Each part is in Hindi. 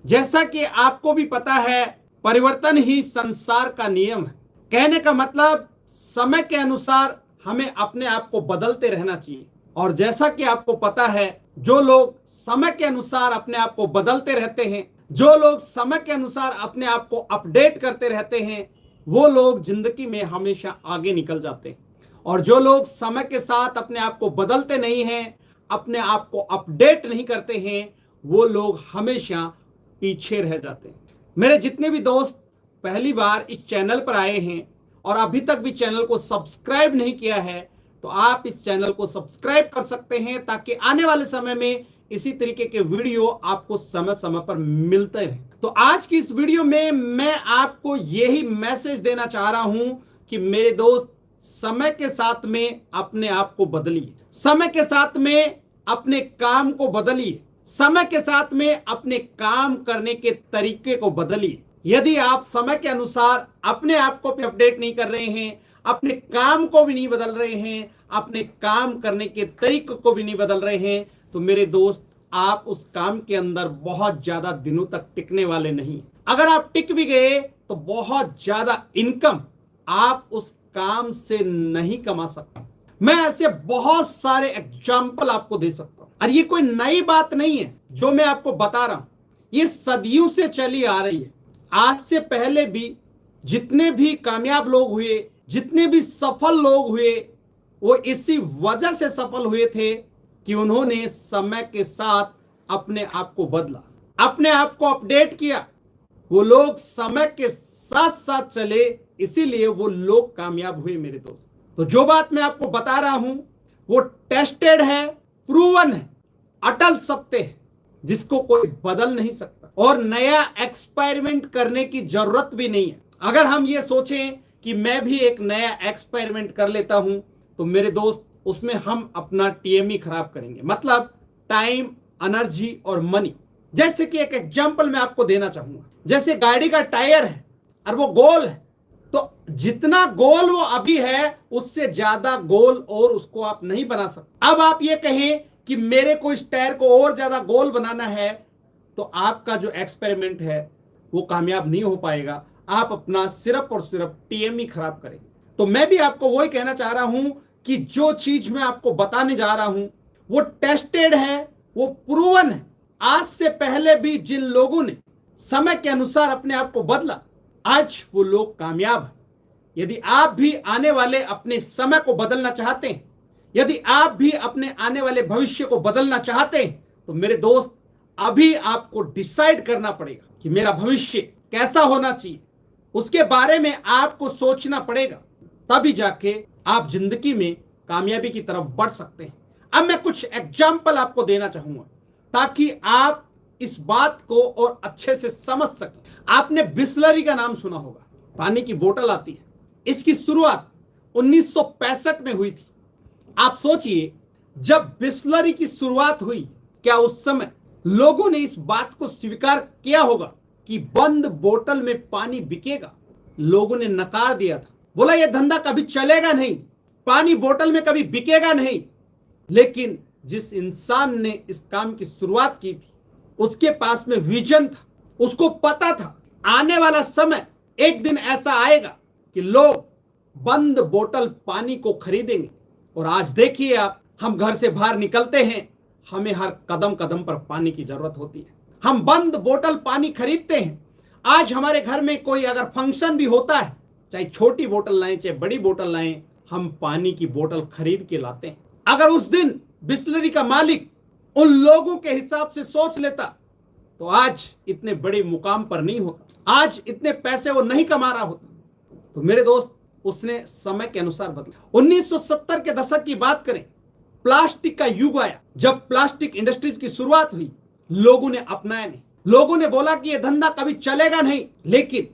जैसा कि आपको भी पता है, परिवर्तन ही संसार का नियम है। कहने का मतलब समय के अनुसार हमें अपने आप को बदलते रहना चाहिए। और जैसा कि आपको पता है, जो लोग समय के अनुसार अपने आप को बदलते रहते हैं, जो लोग समय के अनुसार अपने आप को अपडेट करते रहते हैं, वो लोग जिंदगी में हमेशा आगे निकल जाते हैं। और जो लोग समय के साथ अपने आप को बदलते नहीं हैं, अपने आप को अपडेट नहीं करते हैं, वो लोग हमेशा पीछे रह जाते हैं। मेरे जितने भी दोस्त पहली बार इस चैनल पर आए हैं और अभी तक भी चैनल को सब्सक्राइब नहीं किया है, तो आप इस चैनल को सब्सक्राइब कर सकते हैं, ताकि आने वाले समय में इसी तरीके के वीडियो आपको समय समय पर मिलते रहे। तो आज की इस वीडियो में मैं आपको यही मैसेज देना चाह रहा हूं कि मेरे दोस्त, समय के साथ में अपने आप को बदलिए, समय के साथ में अपने काम को बदलिए, समय के साथ में अपने काम करने के तरीके को बदलिए। यदि आप समय के अनुसार अपने आप को भी अपडेट नहीं कर रहे हैं, अपने काम को भी नहीं बदल रहे हैं, अपने काम करने के तरीके को भी नहीं बदल रहे हैं, तो मेरे दोस्त, आप उस काम के अंदर बहुत ज्यादा दिनों तक टिकने वाले नहीं। अगर आप टिक भी गए तो बहुत ज्यादा इनकम आप उस काम से नहीं कमा सकते। मैं ऐसे बहुत सारे एग्जाम्पल आपको दे सकता हूं, और ये कोई नई बात नहीं है जो मैं आपको बता रहा हूं, ये सदियों से चली आ रही है। आज से पहले भी जितने भी कामयाब लोग हुए, जितने भी सफल लोग हुए, वो इसी वजह से सफल हुए थे कि उन्होंने समय के साथ अपने आप को बदला, अपने आप को अपडेट किया। वो लोग समय के साथ साथ चले, इसीलिए वो लोग कामयाब हुए मेरे दोस्त। तो जो बात मैं आपको बता रहा हूं वो टेस्टेड है, प्रूवन है, अटल सत्य है, जिसको कोई बदल नहीं सकता, और नया एक्सपेरिमेंट करने की जरूरत भी नहीं है। अगर हम ये सोचें कि मैं भी एक नया एक्सपेरिमेंट कर लेता हूं, तो मेरे दोस्त, उसमें हम अपना टीएमई खराब करेंगे, मतलब टाइम, एनर्जी और मनी। जैसे कि एक एग्जांपल मैं आपको देना चाहूंगा, जैसे गाड़ी का टायर है और वो गोल है, तो जितना गोल वो अभी है उससे ज्यादा गोल और उसको आप नहीं बना सकते। अब आप ये कहें कि मेरे को इस टायर को और ज्यादा गोल बनाना है, तो आपका जो एक्सपेरिमेंट है वो कामयाब नहीं हो पाएगा। आप अपना सिर्फ और सिर्फ टीएमई खराब करेंगे। तो मैं भी आपको वही कहना चाह रहा हूं कि जो चीज मैं आपको बताने जा रहा हूं वो टेस्टेड है, वो प्रूवन है। आज से पहले भी जिन लोगों ने समय के अनुसार अपने आप को बदला, आज वो लोग कामयाब हैं। यदि आप भी आने वाले अपने समय को बदलना चाहते हैं, यदि आप भी अपने आने वाले भविष्य को बदलना चाहते हैं, तो मेरे दोस्त, अभी आपको डिसाइड करना पड़ेगा कि मेरा भविष्य कैसा होना चाहिए। उसके बारे में आपको सोचना पड़ेगा, तभी जाके आप जिंदगी में कामयाबी की तरफ बढ़ सकते हैं। अब मैं कुछ एग्जाम्पल आपको देना चाहूंगा ताकि आप इस बात को और अच्छे से समझ सकें। आपने बिसलरी का नाम सुना होगा, पानी की बोतल आती है। इसकी शुरुआत 1965 में हुई थी। आप सोचिए, जब बिसलरी की शुरुआत हुई, क्या उस समय लोगों ने इस बात को स्वीकार किया होगा कि बंद बोतल में पानी बिकेगा? लोगों ने नकार दिया था, बोला यह धंधा कभी चलेगा नहीं, पानी बोतल में कभी बिकेगा नहीं। लेकिन जिस इंसान ने इस काम की शुरुआत की थी, उसके पास में विजन था, उसको पता था आने वाला समय एक दिन ऐसा आएगा कि लोग बंद बोतल पानी को खरीदेंगे। और आज देखिए आप, हम घर से बाहर निकलते हैं, हमें हर कदम कदम पर पानी की जरूरत होती है। हम बंद बोतल पानी खरीदते हैं। आज हमारे घर में कोई अगर फंक्शन भी होता है, चाहे छोटी बोतल लाएं चाहे बड़ी बोतल लाएं, हम पानी की बोतल खरीद के लाते हैं। अगर उस दिन बिसलरी का मालिक उन लोगों के हिसाब से सोच लेता, तो आज इतने बड़े मुकाम पर नहीं होता, आज इतने पैसे वो नहीं कमा रहा होता। तो मेरे दोस्त, उसने समय के अनुसार बदला। 1970 के दशक की बात करें, प्लास्टिक का युग आया। जब प्लास्टिक इंडस्ट्रीज की शुरुआत हुई, लोगों ने अपनाया नहीं, लोगों ने बोला कि यह धंधा कभी चलेगा नहीं। लेकिन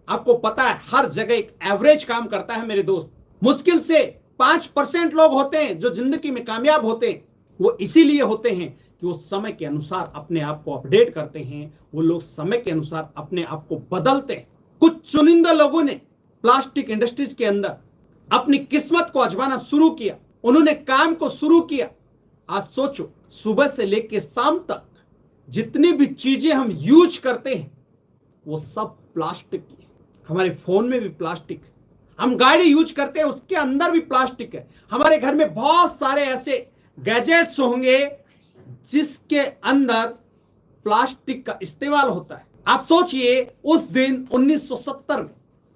आपको पता है, हर जगह एक एवरेज काम करता है मेरे दोस्त। मुश्किल से 5% लोग होते हैं जो जिंदगी में कामयाब होते हैं। वो इसीलिए होते हैं कि वो समय के अनुसार अपने आप को अपडेट करते हैं, वो लोग समय के अनुसार अपने आप को बदलते हैं। कुछ चुनिंदा लोगों ने प्लास्टिक इंडस्ट्रीज के अंदर अपनी किस्मत को आजमाना शुरू किया, उन्होंने काम को शुरू किया। आज सोचो, सुबह से लेकर शाम तक जितनी भी चीजें हम यूज करते हैं वो सब प्लास्टिक की है। हमारे फोन में भी प्लास्टिक है, हम गाड़ी यूज करते हैं उसके अंदर भी प्लास्टिक है। हमारे घर में बहुत सारे ऐसे गैजेट्स होंगे जिसके अंदर प्लास्टिक का इस्तेमाल होता है। आप सोचिए उस दिन 1970 में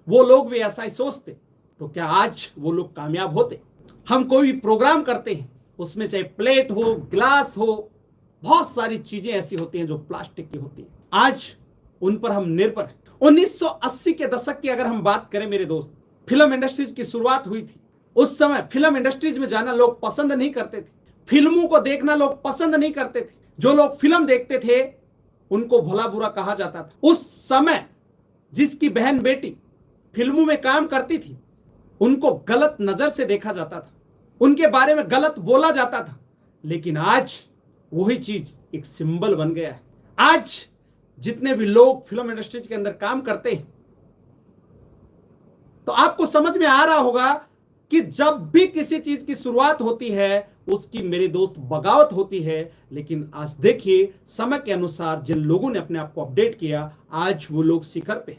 वो लोग भी ऐसा ही सोचते तो क्या आज वो लोग कामयाब होते? हम कोई भी प्रोग्राम करते हैं उसमें चाहे प्लेट हो, ग्लास हो, बहुत सारी चीजें ऐसी होती हैं जो प्लास्टिक की होती हैं। आज उन पर हम निर्भर हैं। 1980 के दशक की अगर हम बात करें मेरे दोस्त, फिल्म इंडस्ट्रीज की शुरुआत हुई थी। उस समय फिल्म इंडस्ट्रीज में जाना लोग पसंद नहीं करते थे, फिल्मों को देखना लोग पसंद नहीं करते थे। जो लोग फिल्म देखते थे उनको भला बुरा कहा जाता था। उस समय जिसकी बहन बेटी फिल्मों में काम करती थी उनको गलत नजर से देखा जाता था, उनके बारे में गलत बोला जाता था। लेकिन आज वही चीज एक सिंबल बन गया है। आज जितने भी लोग फिल्म इंडस्ट्रीज के अंदर काम करते हैं तो आपको समझ में आ रहा होगा कि जब भी किसी चीज की शुरुआत होती है उसकी मेरे दोस्त बगावत होती है। लेकिन आज देखिए समय के अनुसार जिन लोगों ने अपने आप को अपडेट किया आज वो लोग शिखर पे।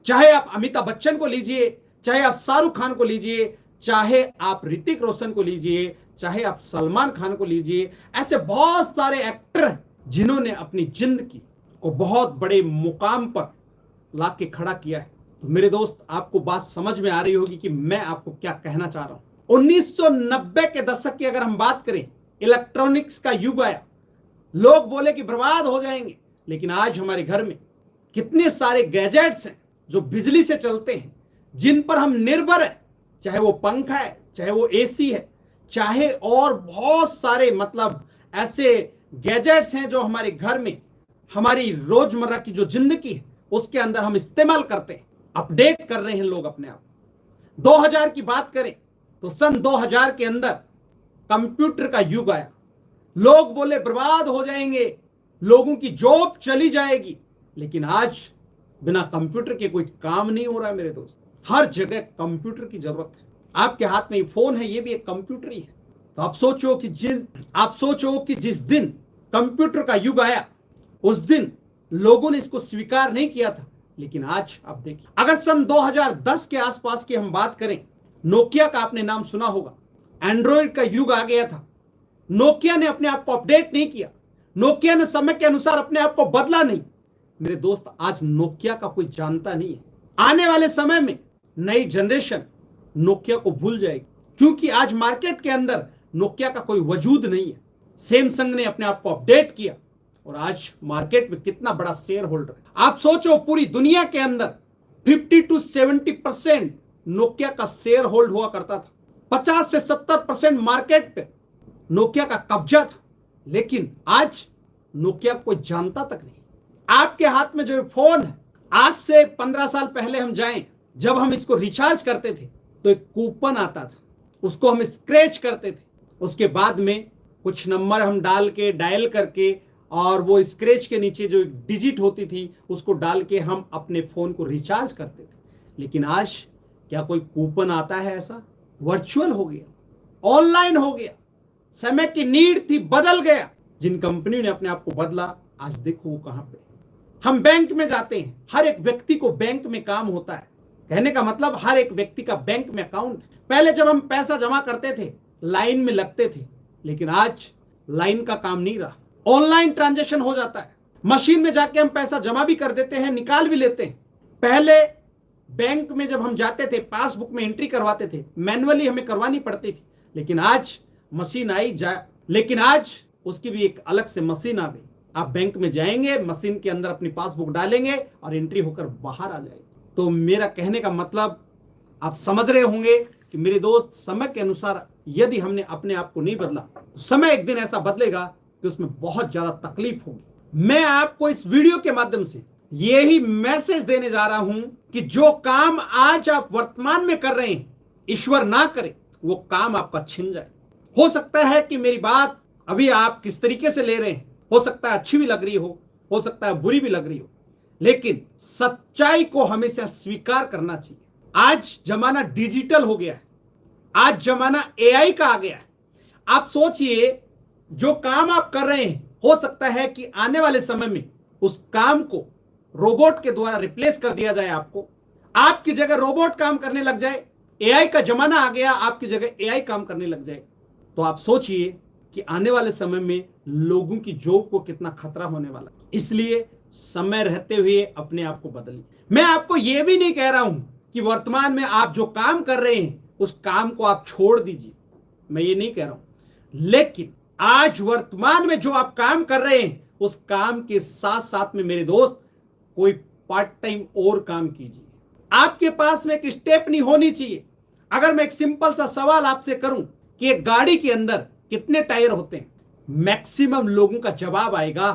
चाहे आप अमिताभ बच्चन को लीजिए, चाहे आप शाहरुख खान को लीजिए, चाहे आप ऋतिक रोशन को लीजिए, चाहे आप सलमान खान को लीजिए, ऐसे बहुत सारे एक्टर हैं जिन्होंने अपनी जिंदगी को बहुत बड़े मुकाम पर लाके खड़ा किया है। तो मेरे दोस्त आपको बात समझ में आ रही होगी कि मैं आपको क्या कहना चाह रहा हूं। 1990 के दशक की अगर हम बात करें, इलेक्ट्रॉनिक्स का युग आया, लोग बोले कि बर्बाद हो जाएंगे। लेकिन आज हमारे घर में कितने सारे गैजेट्स हैं जो बिजली से चलते हैं, जिन पर हम निर्भर हैं। चाहे वो पंखा है, चाहे वो एसी है, चाहे और बहुत सारे मतलब ऐसे गैजेट्स हैं जो हमारे घर में हमारी रोजमर्रा की जो जिंदगी है उसके अंदर हम इस्तेमाल करते हैं। अपडेट कर रहे हैं लोग अपने आप। 2000 की बात करें तो सन 2000 के अंदर कंप्यूटर का युग आया। लोग बोले बर्बाद हो जाएंगे, लोगों की जॉब चली जाएगी। लेकिन आज बिना कंप्यूटर के कोई काम नहीं हो रहा है मेरे दोस्त। हर जगह कंप्यूटर की जरूरत है। आपके हाथ में ये फोन है, ये भी एक कंप्यूटर ही है। तो आप सोचो कि जिस दिन कंप्यूटर का युग आया उस दिन लोगों ने इसको स्वीकार नहीं किया था। लेकिन आज आप देखिए, अगर सन 2010 के आसपास की हम बात करें, नोकिया का आपने नाम सुना होगा। एंड्रॉइड का युग आ गया था। नोकिया ने अपने आप को अपडेट नहीं किया, नोकिया ने समय के अनुसार अपने आप को बदला नहीं। मेरे दोस्त आज नोकिया का कोई जानता नहीं है। आने वाले समय में नई जनरेशन नोकिया को भूल जाएगी, क्योंकि आज मार्केट के अंदर नोकिया का कोई वजूद नहीं है। सैमसंग ने अपने आप को अपडेट किया और आज मार्केट में कितना बड़ा शेयर होल्डर है। आप सोचो पूरी दुनिया के अंदर 50 to 70% नोकिया का शेयर होल्ड हुआ करता था। 50 से 70% मार्केट पे नोकिया का कब्जा था। लेकिन आज नोकिया कोई जानता तक नहीं। आपके हाथ में जो फोन है, आज से 15 साल पहले हम जाएं, जब हम इसको रिचार्ज करते थे तो एक कूपन आता था, उसको हम स्क्रैच करते थे। उसके बाद में कुछ नंबर हम डाल के डायल करके और वो स्क्रैच के नीचे जो डिजिट होती थी उसको डाल के हम अपने फोन को रिचार्ज करते थे। लेकिन आज क्या कोई कूपन आता है? ऐसा वर्चुअल हो गया, ऑनलाइन हो गया। समय की नीड थी, बदल गया। जिन कंपनी ने अपने आप को बदला, आज देखो वो कहां पे। हम बैंक में जाते हैं, हर एक व्यक्ति को बैंक में काम होता है। कहने का मतलब हर एक व्यक्ति का बैंक में अकाउंट। पहले जब हम पैसा जमा करते थे लाइन में लगते थे, लेकिन आज लाइन का काम नहीं रहा। ऑनलाइन ट्रांजैक्शन हो जाता है, मशीन में जाके हम पैसा जमा भी कर देते हैं, निकाल भी लेते हैं। पहले बैंक में जब हम जाते थे पासबुक में एंट्री करवाते थे, मैनुअली हमें करवानी पड़ती थी। लेकिन आज मशीन लेकिन आज उसकी भी एक अलग से मशीन आ गई। आप बैंक में जाएंगे, मशीन के अंदर अपनी पासबुक डालेंगे और एंट्री होकर बाहर आ जाएगी। तो मेरा कहने का मतलब आप समझ रहे होंगे कि मेरे दोस्त, समय के अनुसार यदि हमने अपने आप को नहीं बदला तो समय एक दिन ऐसा बदलेगा कि उसमें बहुत ज्यादा तकलीफ होगी। मैं आपको इस वीडियो के माध्यम से यही मैसेज देने जा रहा हूं कि जो काम आज आप वर्तमान में कर रहे हैं, ईश्वर ना करे वो काम आपका छिन जाए। हो सकता है कि मेरी बात अभी आप किस तरीके से ले रहे हैं, हो सकता है अच्छी भी लग रही हो सकता है बुरी भी लग रही हो, लेकिन सच्चाई को हमेशा स्वीकार करना चाहिए। आज जमाना डिजिटल हो गया है, आज जमाना एआई का आ गया है। आप सोचिए जो काम आप कर रहे हैं, हो सकता है कि आने वाले समय में उस काम को रोबोट के द्वारा रिप्लेस कर दिया जाए, आपकी जगह रोबोट काम करने लग जाए, एआई का जमाना आ गया, आपकी जगह एआई काम करने लग जाए, तो आप सोचिए कि आने वाले समय में लोगों की जॉब को कितना खतरा होने वाला है। इसलिए समय रहते हुए अपने आप को बदलिए। मैं आपको यह भी नहीं कह रहा हूं कि वर्तमान में आप जो काम कर रहे हैं उस काम को आप छोड़ दीजिए, मैं ये नहीं कह रहा हूं, लेकिन आज वर्तमान में जो आप काम कर रहे हैं उस काम के साथ साथ में मेरे दोस्त कोई पार्ट टाइम और काम कीजिए। आपके पास में एक स्टेपनी होनी चाहिए। अगर मैं एक सिंपल सा सवाल आपसे करूं कि एक गाड़ी के अंदर कितने टायर होते हैं, मैक्सिमम लोगों का जवाब आएगा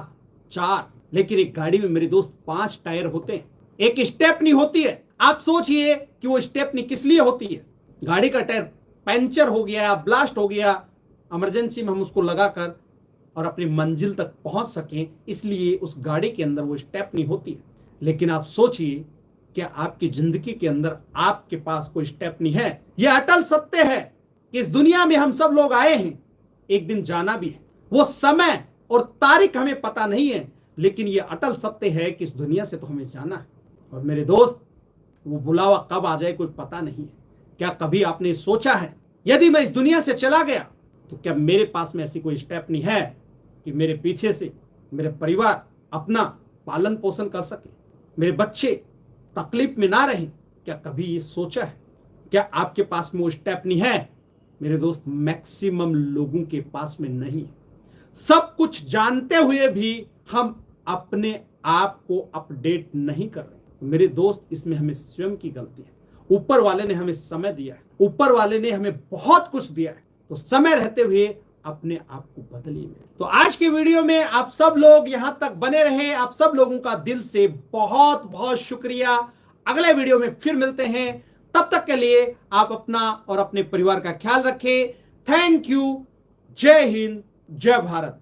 4, लेकिन एक गाड़ी में मेरे दोस्त 5 टायर होते हैं, एक स्टेपनी होती है। आप सोचिए कि वो स्टेपनी किस लिए होती है। गाड़ी का टायर पंचर हो गया, ब्लास्ट हो गया, इमरजेंसी में हम उसको लगाकर और अपनी मंजिल तक पहुंच सकें, इसलिए उस गाड़ी के अंदर वो स्टेपनी होती है। लेकिन आप सोचिए क्या आपकी जिंदगी के अंदर आपके पास कोई स्टेपनी है? यह अटल सत्य है कि इस दुनिया में हम सब लोग आए हैं, एक दिन जाना भी है। वो समय और तारीख हमें पता नहीं है, लेकिन यह अटल सत्य है कि इस दुनिया से तो हमें जाना है। और मेरे दोस्त, वो बुलावा कब आ जाए कोई पता नहीं है। क्या कभी आपने सोचा है यदि मैं इस दुनिया से चला गया तो क्या मेरे पास में ऐसी कोई स्टेपनी है कि मेरे पीछे से मेरे परिवार अपना पालन पोषण कर सके, मेरे बच्चे तकलीफ में ना रहें? क्या कभी ये सोचा है? क्या आपके पास में वो स्टेपनी है? मेरे दोस्त, मैक्सिमम लोगों के पास में नहीं है। सब कुछ जानते हुए भी हम अपने आप को अपडेट नहीं कर रहे। मेरे दोस्त, इसमें हमें स्वयं की गलती है। ऊपर वाले ने हमें समय दिया है, ऊपर वाले ने हमें बहुत कुछ दिया है, तो समय रहते हुए अपने आप को बदलिए। तो आज के वीडियो में आप सब लोग यहां तक बने रहे, आप सब लोगों का दिल से बहुत बहुत शुक्रिया। अगले वीडियो में फिर मिलते हैं, तब तक के लिए आप अपना और अपने परिवार का ख्याल रखें। Thank you. जय हिंद, जय भारत।